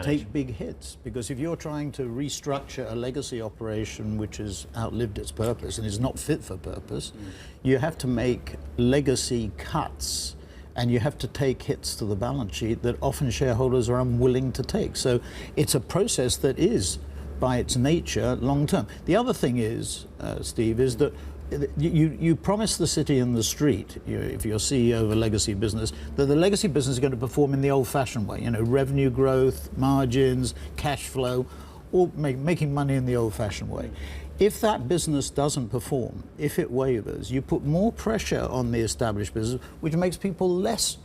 take big hits, because if you're trying to restructure a legacy operation which has outlived its purpose and is not fit for purpose, you have to make legacy cuts and you have to take hits to the balance sheet that often shareholders are unwilling to take. So it's a process that is, by its nature, long term. The other thing is, Steve, is that you promise the city and the street, if you're CEO of a legacy business, that the legacy business is going to perform in the old-fashioned way, revenue growth, margins, cash flow, or making money in the old-fashioned way. If that business doesn't perform, if it wavers, you put more pressure on the established business, which makes people less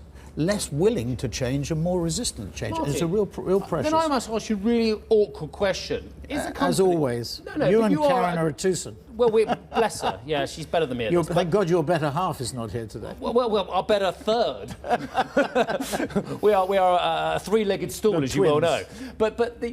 willing to change and more resistant to change. Martin, it's a real pressure. Then I must ask you a really awkward question. Is the company, as always, no, you and Karen are a twosome. Well, bless her. Yeah, she's better than me. Thank God your better half is not here today. Well, our better third. we are a three-legged stool, as you well know. But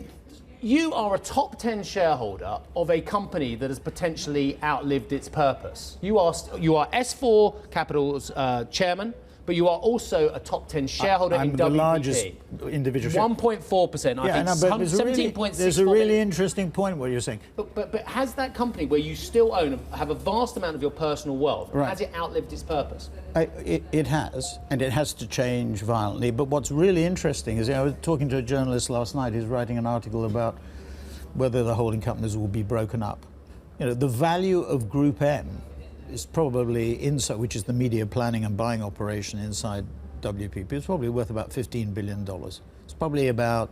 you are a top 10 shareholder of a company that has potentially outlived its purpose. You are S4 Capital's chairman, but you are also a top 10 shareholder in WPP. I'm the largest individual shareholder. 1.4%. I think 17.6. There's a really interesting point what you're saying. But has that company, where you still have a vast amount of your personal wealth, has it outlived its purpose? It has, and it has to change violently. But what's really interesting is, I was talking to a journalist last night who's writing an article about whether the holding companies will be broken up. The value of Group M is probably which is the media planning and buying operation inside WPP. It's probably worth about $15 billion. It's probably about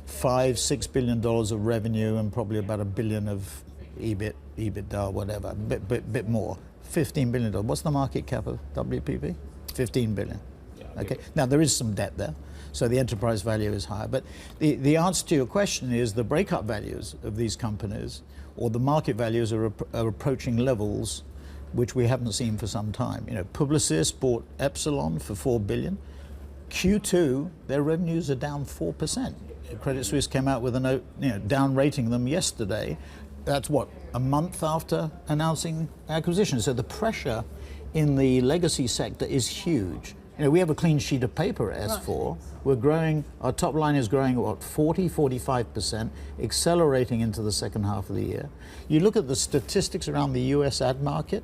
$5-6 billion of revenue and probably about $1 billion of EBITDA, whatever, bit more. $15 billion. What's the market cap of WPP? $15 billion. Yeah, okay. Now there is some debt there, so the enterprise value is higher. But the answer to your question is the breakup values of these companies, or the market values, are approaching levels which we haven't seen for some time. Publicis bought Epsilon for $4 billion. Q2, their revenues are down 4%. Credit Suisse came out with a note, down rating them yesterday. That's what, a month after announcing acquisition. So the pressure in the legacy sector is huge. We have a clean sheet of paper at S4. Right. We're growing, our top line is growing at what, 45%, accelerating into the second half of the year. You look at the statistics around the US ad market,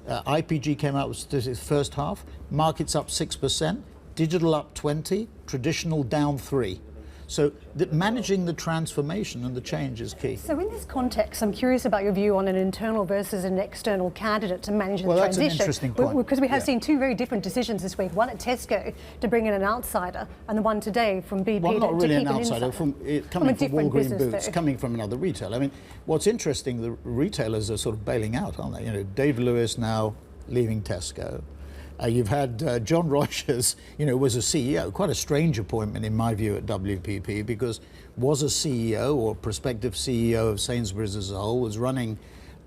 IPG came out with statistics first half, market's up 6%, digital up 20%, traditional down 3%. So managing the transformation and the change is key. So in this context, I'm curious about your view on an internal versus an external candidate to manage the transition. Well, that's an interesting point. Because we have seen two very different decisions this week. One at Tesco to bring in an outsider, and the one today from BP not to really keep an outsider, coming from Walgreen Boots, coming from another retailer. I mean, what's interesting, the retailers are sort of bailing out, aren't they? Dave Lewis now leaving Tesco. You've had John Rogers, was a CEO, quite a strange appointment in my view at WPP, because was a CEO or prospective CEO of Sainsbury's as a whole, was running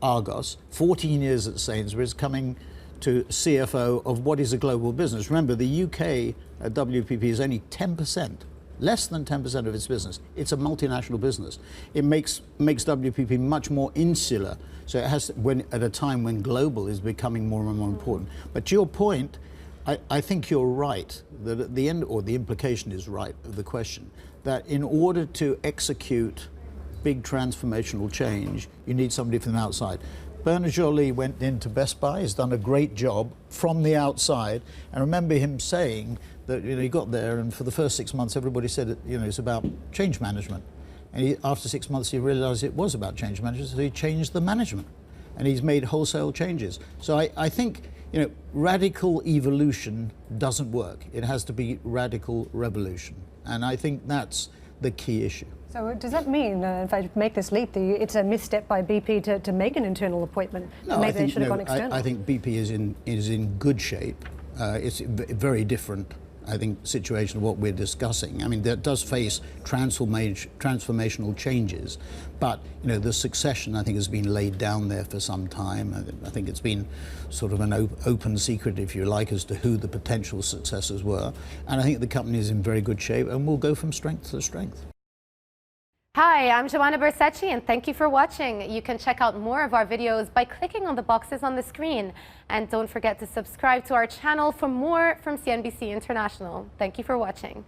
Argos, 14 years at Sainsbury's, coming to CFO of what is a global business. Remember, the UK at WPP is only 10%. Less than 10% of its business. It's a multinational business. It makes WPP much more insular. So it has, at a time when global is becoming more and more important. But to your point, I think you're right that at the end, or the implication is right of the question, that in order to execute big transformational change, you need somebody from the outside. Bernard Joly went into Best Buy, has done a great job from the outside, and I remember him saying that he got there, and for the first 6 months everybody said that it's about change management, and after 6 months he realized it was about change management, so he changed the management, and he's made wholesale changes. So I think radical evolution doesn't work. It has to be radical revolution, and I think that's the key issue. So does that mean, if I make this leap, it's a misstep by BP to make an internal appointment? No, maybe they should have gone external? I think BP is in good shape. It's a very different, I think, situation of what we're discussing. I mean, that does face transformational changes, but the succession, I think, has been laid down there for some time. I think it's been sort of an open secret, if you like, as to who the potential successors were. And I think the company is in very good shape and will go from strength to strength. Hi, I'm Joanna Bersecci, and thank you for watching. You can check out more of our videos by clicking on the boxes on the screen. And don't forget to subscribe to our channel for more from CNBC International. Thank you for watching.